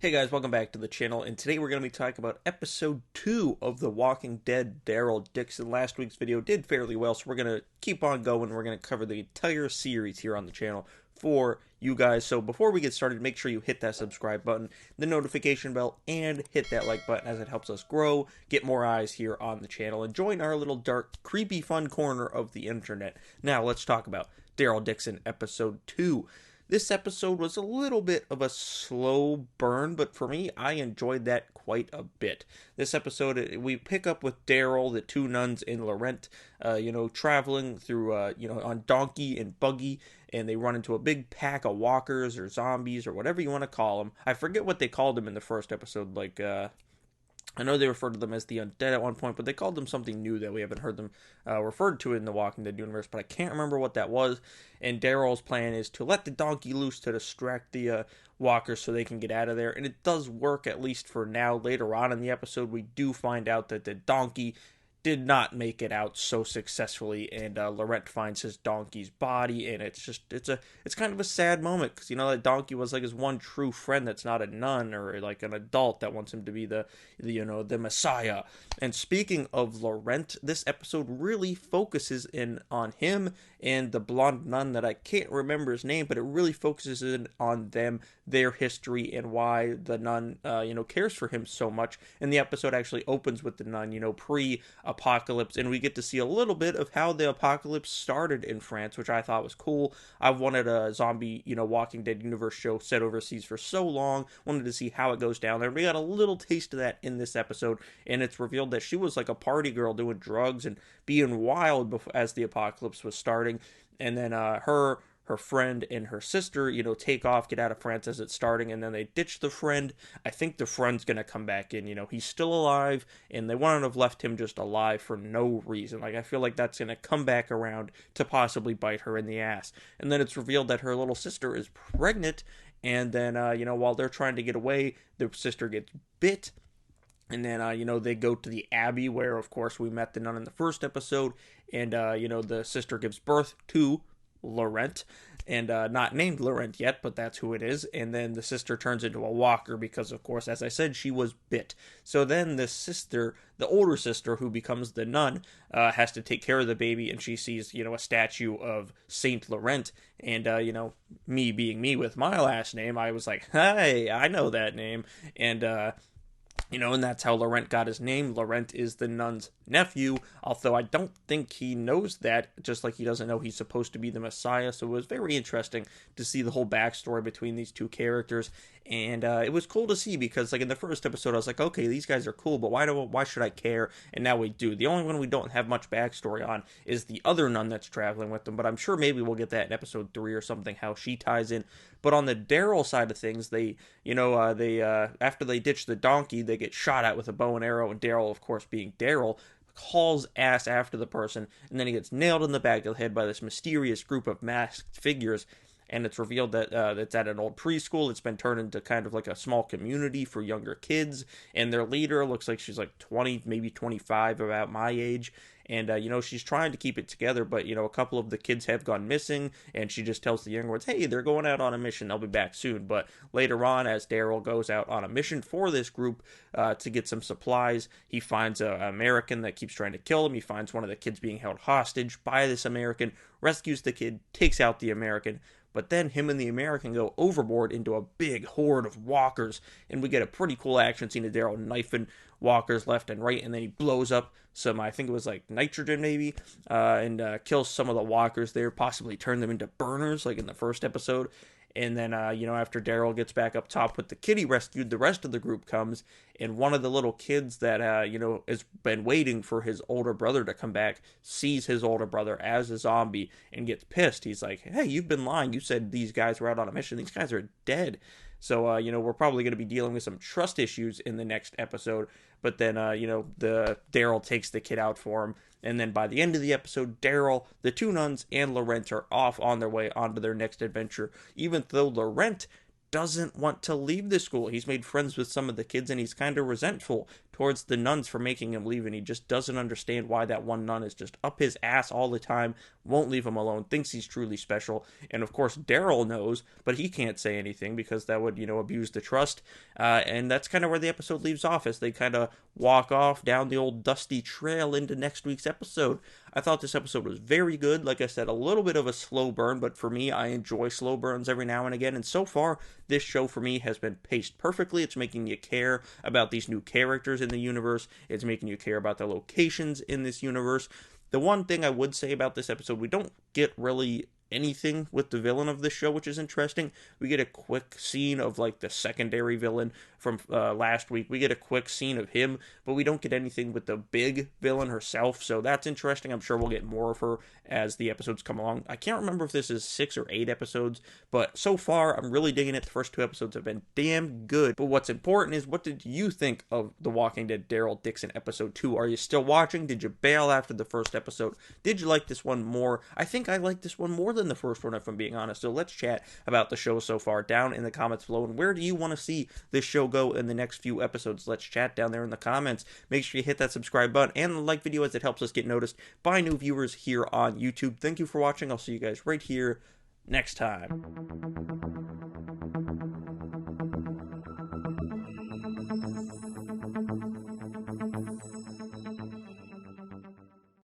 Hey guys, welcome back to the channel, and today we're going to be talking about episode 2 of The Walking Dead, Daryl Dixon. Last week's video did fairly well, so we're going to keep on going. We're going to cover the entire series here on the channel for you guys. So before we get started, make sure you hit that subscribe button, the notification bell, and hit that like button as it helps us grow, get more eyes here on the channel, and join our little dark, creepy, fun corner of the internet. Now let's talk about Daryl Dixon episode 2. This episode was a little bit of a slow burn, but for me, I enjoyed that quite a bit. This episode, we pick up with Daryl, the two nuns, and Laurent, traveling through, on donkey and buggy, and they run into a big pack of walkers or zombies or whatever you want to call them. I forget what they called them in the first episode, I know they referred to them as the undead at one point, but they called them something new that we haven't heard them referred to in the Walking Dead universe, but I can't remember what that was. And Daryl's plan is to let the donkey loose to distract the walkers so they can get out of there. And it does work, at least for now. Later on in the episode, we do find out that the donkey did not make it out so successfully, and Laurent finds his donkey's body, and it's kind of a sad moment, because that donkey was like his one true friend that's not a nun or like an adult that wants him to be the messiah. And speaking of Laurent, this episode really focuses in on him and the blonde nun that I can't remember his name, but it really focuses in on them, their history, and why the nun cares for him so much. And the episode actually opens with the nun pre-apocalypse, and we get to see a little bit of how the apocalypse started in France, which I thought was cool. I've wanted a zombie Walking Dead universe show set overseas for so long, wanted to see how it goes down there. We got a little taste of that in this episode, and it's revealed that she was like a party girl doing drugs and being wild as the apocalypse was starting. And then her friend and her sister, take off, get out of France as it's starting, and then they ditch the friend. I think the friend's gonna come back in. He's still alive, and they wouldn't have left him just alive for no reason. Like, I feel like that's gonna come back around to possibly bite her in the ass. And then it's revealed that her little sister is pregnant, and then, while they're trying to get away, the sister gets bit. And then, they go to the Abbey, where, of course, we met the nun in the first episode. And, the sister gives birth to Laurent, and not named Laurent yet, but that's who it is. And then the sister turns into a walker because, of course, as I said, she was bit. So then the older sister, who becomes the nun, has to take care of the baby, and she sees, a statue of Saint Laurent. And, me being me with my last name, I was like, hey, I know that name. And, and that's how Laurent got his name. Laurent is the nun's nephew, although I don't think he knows that, just like he doesn't know he's supposed to be the Messiah. So it was very interesting to see the whole backstory between these two characters. And it was cool to see, because like in the first episode, I was like, okay, these guys are cool, but why should I care? And now we do. The only one we don't have much backstory on is the other nun that's traveling with them, but I'm sure maybe we'll get that in episode 3 or something, how she ties in. But on the Daryl side of things, they after they ditch the donkey, they get shot at with a bow and arrow, and Daryl, of course, being Daryl, hauls ass after the person, and then he gets nailed in the back of the head by this mysterious group of masked figures. And it's revealed that it's at an old preschool. It's been turned into kind of like a small community for younger kids. And their leader looks like she's like 20, maybe 25, about my age. And, she's trying to keep it together, but, a couple of the kids have gone missing, and she just tells the younger ones, hey, they're going out on a mission, they'll be back soon. But later on, as Daryl goes out on a mission for this group to get some supplies, he finds an American that keeps trying to kill him. He finds one of the kids being held hostage by this American, rescues the kid, takes out the American. But then him and the American go overboard into a big horde of walkers, and we get a pretty cool action scene of Daryl knifing walkers left and right, and then he blows up some, I think it was like nitrogen maybe, and kills some of the walkers there, possibly turn them into burners like in the first episode. And then, after Daryl gets back up top with the kid he rescued, the rest of the group comes, and one of the little kids that, has been waiting for his older brother to come back, sees his older brother as a zombie and gets pissed. He's like, hey, you've been lying. You said these guys were out on a mission. These guys are dead. So, we're probably going to be dealing with some trust issues in the next episode. But then, the Daryl takes the kid out for him. And then by the end of the episode, Daryl, the two nuns, and Laurent are off on their way onto their next adventure. Even though Laurent doesn't want to leave the school. He's made friends with some of the kids and he's kind of resentful towards the nuns for making him leave, and he just doesn't understand why that one nun is just up his ass all the time, won't leave him alone, thinks he's truly special. And of course Daryl knows, but he can't say anything because that would, abuse the trust. And that's kind of where the episode leaves off, as they kind of walk off down the old dusty trail into next week's episode. I thought this episode was very good. Like I said, a little bit of a slow burn, but for me, I enjoy slow burns every now and again. And so far, this show for me has been paced perfectly. It's making you care about these new characters in the universe. It's making you care about the locations in this universe. The one thing I would say about this episode, we don't get really anything with the villain of this show, which is interesting. We get a quick scene of like the secondary villain from last week. We get a quick scene of him, but we don't get anything with the big villain herself, so that's interesting. I'm sure we'll get more of her as the episodes come along. I can't remember if this is 6 or 8 episodes, but so far I'm really digging it. The first 2 episodes have been damn good. But what's important is, what did you think of The Walking Dead Daryl Dixon episode 2? Are you still watching? Did you bail after the first episode? Did you like this one more? I think I like this one more than the first one, if I'm being honest. So let's chat about the show so far down in the comments below. And where do you want to see this show go in the next few episodes? Let's chat down there in the comments. Make sure you hit that subscribe button and the like video, as it helps us get noticed by new viewers here on YouTube. Thank you for watching. I'll see you guys right here next time.